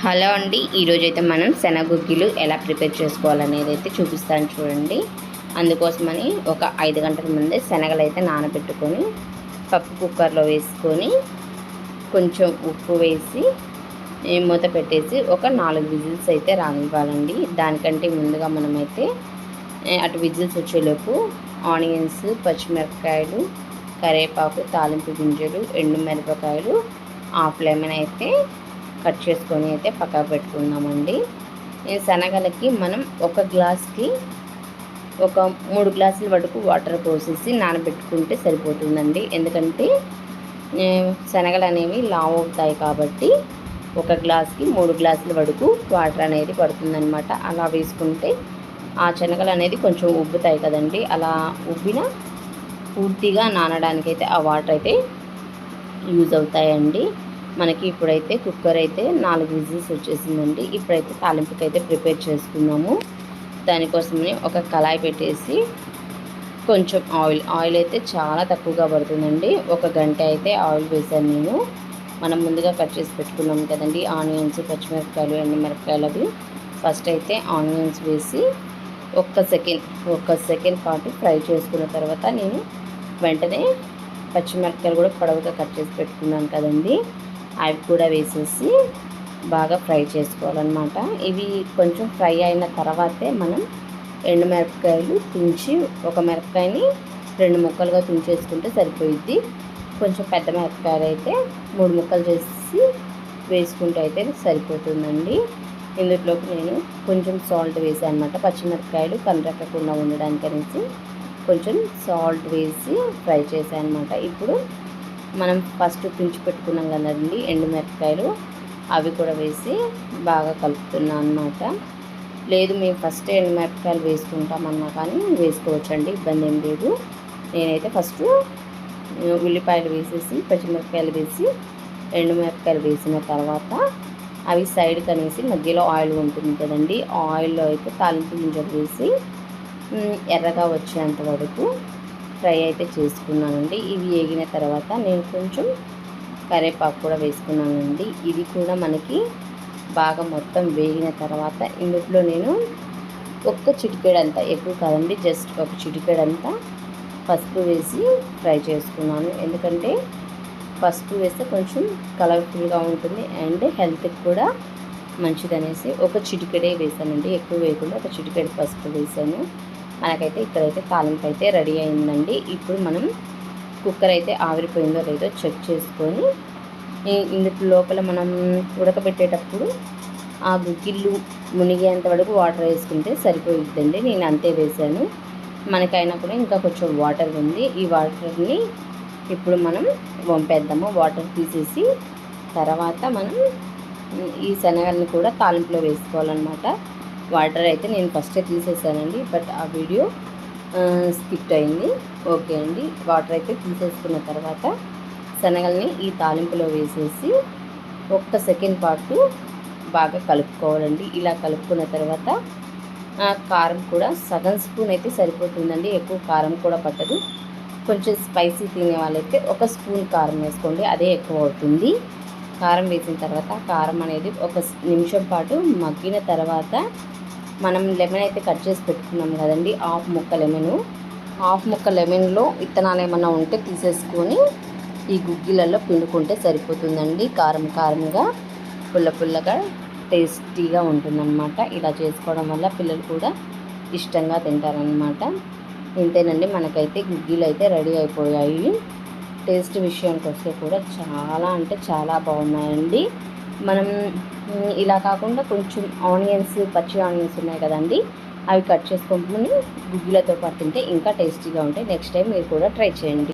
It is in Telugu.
హలో అండి, ఈరోజైతే మనం శనగుగ్గిలు ఎలా ప్రిపేర్ చేసుకోవాలనేది అయితే చూపిస్తాను చూడండి. అందుకోసమని ఒక 5 గంటల ముందే శనగలు అయితే నానబెట్టుకొని పప్పు కుక్కర్లో వేసుకొని కొంచెం ఉప్పు వేసి మూత పెట్టేసి ఒక 4 విజిల్స్ అయితే రానివ్వాలండి. దానికంటే ముందుగా మనమైతే అటు విజిల్స్ వచ్చేలోపు ఆనియన్స్, పచ్చిమిరపకాయలు, కరివేపాకు, తాలింపు గింజలు, ఎండుమిరపకాయలు, హాఫ్ లెమన్ అయితే కట్ చేసుకొని అయితే పక్కకు పెట్టుకుందామండి. ఈ శనగలకి మనం ఒక గ్లాస్కి ఒక 3 గ్లాసుల వరకు వాటర్ పోసేసి నానబెట్టుకుంటే సరిపోతుందండి. ఎందుకంటే శనగలు అనేవి లావ్ అవుతాయి కాబట్టి ఒక గ్లాస్కి 3 గ్లాసుల వరకు వాటర్ అనేది పడుతుందన్నమాట. అలా వేసుకుంటే ఆ శనగలు అనేది కొంచెం ఉబ్బుతాయి కదండి. అలా ఉబ్బిన పూర్తిగా నానడానికైతే ఆ వాటర్ అయితే యూజ్ అవుతాయండి. మనకి ఇప్పుడైతే కుక్కర్ అయితే 4 విజిల్స్ వచ్చేసిందండి. ఇప్పుడైతే తాలింపుకి అయితే ప్రిపేర్ చేసుకుందాము. దానికోసమని ఒక కళాయి పెట్టేసి కొంచెం ఆయిల్ అయితే చాలా తక్కువగా పడుతుందండి. 1 గంట అయితే ఆయిల్ వేసాను నేను. మనం ముందుగా కట్ చేసి పెట్టుకున్నాం కదండి ఆనియన్స్, పచ్చిమిరపకాయలు, ఎండుమిరపకాయలు. అవి ఫస్ట్ అయితే ఆనియన్స్ వేసి ఒక్క సెకండ్ పాటు ఫ్రై చేసుకున్న తర్వాత నేను వెంటనే పచ్చిమిరపకాయలు కూడా పొడవుగా కట్ చేసి పెట్టుకున్నాను కదండి, అవి కూడా వేసేసి బాగా ఫ్రై చేసుకోవాలన్నమాట. ఇవి కొంచెం ఫ్రై అయిన తర్వాతే మనం ఎండుమిరపకాయలు తుంచి ఒక మిరపకాయని 2 ముక్కలుగా తుంచేసుకుంటే సరిపోయిద్ది. కొంచెం పెద్ద మిరపకాయలు అయితే 3 ముక్కలు చేసి వేసుకుంటే అయితే సరిపోతుందండి. ఇందులోకి నేను కొంచెం సాల్ట్ వేసాను అనమాట. పచ్చిమిరపకాయలు కండ్రక్కకుండా ఉండడానికి అనేసి కొంచెం సాల్ట్ వేసి ఫ్రై చేశాను అనమాట. ఇప్పుడు మనం ఫస్ట్ తుంచి పెట్టుకున్నాం కదండి ఎండుమిరపకాయలు, అవి కూడా వేసి బాగా కలుపుతున్నాను అనమాట. లేదు మేము ఫస్ట్ ఎండుమిరపకాయలు వేసుకుంటామన్నా కానీ వేసుకోవచ్చండి, ఇబ్బంది ఏం లేదు. నేనైతే ఫస్ట్ ఉల్లిపాయలు వేసేసి పచ్చిమిరపకాయలు వేసి ఎండుమిరపకాయలు వేసిన తర్వాత అవి సైడ్కి అనేసి మధ్యలో ఆయిల్ ఉంటుంది కదండి, ఆయిల్లో అయితే తాలింపు గింజలు వేసి ఎర్రగా వచ్చేంత వరకు ఫ్రై అయితే చేసుకున్నానండి. ఇవి వేగిన తర్వాత నేను కొంచెం కరివేపాకు కూడా వేసుకున్నానండి. ఇది కూడా మనకి బాగా మొత్తం వేగిన తర్వాత ఇందులో నేను ఒక్క చిటికెడంతా, ఎక్కువ కాదండి, జస్ట్ ఒక చిటికెడంతా పసుపు వేసి ఫ్రై చేసుకున్నాను. ఎందుకంటే పసుపు వేస్తే కొంచెం కలర్ఫుల్గా ఉంటుంది అండ్ హెల్త్కి కూడా మంచిదనేసి ఒక చిటికెడే వేసానండి, ఎక్కువ వేయకుండా ఒక చిటికెడు పసుపు వేసాను. మనకైతే ఇక్కడైతే తాలింపు అయితే రెడీ అయిందండి. ఇప్పుడు మనం కుక్కర్ అయితే ఆవిరిపోయిందో లేదో చెక్ చేసుకొని ఇందులో లోపల మనం ఉడకబెట్టేటప్పుడు ఆ గుగ్గిళ్ళు మునిగేంత వరకు వాటర్ వేసుకుంటే సరిపోయిద్దండి. నేను అంతే వేసాను. మనకైనా కూడా ఇంకా కొంచెం వాటర్ ఉంది. ఈ వాటర్ని ఇప్పుడు మనం వంపేద్దాము. వాటర్ తీసేసి తర్వాత మనం ఈ శనగల్ని కూడా తాలింపులో వేసుకోవాలన్నమాట. వాటర్ అయితే నేను ఫస్టే తీసేసానండి, బట్ ఆ వీడియో స్కిప్ అయింది. ఓకే అండి, వాటర్ అయితే తీసేసుకున్న తర్వాత శనగల్ని ఈ తాలింపులో వేసేసి ఒక్క సెకండ్ పాటు బాగా కలుపుకోవాలండి. ఇలా కలుపుకున్న తర్వాత కారం కూడా సగం స్పూన్ అయితే సరిపోతుందండి, ఎక్కువ కారం కూడా పట్టదు. కొంచెం స్పైసీ తినే వాళ్ళైతే 1 స్పూన్ కారం వేసుకోండి, అదే ఎక్కువ అవుతుంది. కారం వేసిన తర్వాత కారం అనేది 1 నిమిషం పాటు మగ్గిన తర్వాత మనం లెమన్ అయితే కట్ చేసి పెట్టుకున్నాం కదండి, హాఫ్ ముక్క లెమన్లో విత్తనాలు ఏమైనా ఉంటే తీసేసుకొని ఈ గుగ్గిలలో పిండుకుంటే సరిపోతుందండి. కారంగా పుల్లగా టేస్టీగా ఉంటుందన్నమాట. ఇలా చేసుకోవడం వల్ల పిల్లలు కూడా ఇష్టంగా తింటారనమాట. ఇంతేనండి, మనకైతే గుగ్గిలు అయితే రెడీ అయిపోయాయి. టేస్ట్ విషయానికి వస్తే కూడా చాలా అంటే చాలా బాగున్నాయండి. మనం ఇలా కాకుండా కొంచెం పచ్చి ఆనియన్స్ ఉన్నాయి కదండి, అవి కట్ చేసుకొని గుగ్గిలతో పాటు తింటే ఇంకా టేస్టీగా ఉంటాయి. నెక్స్ట్ టైం మీరు కూడా ట్రై చేయండి.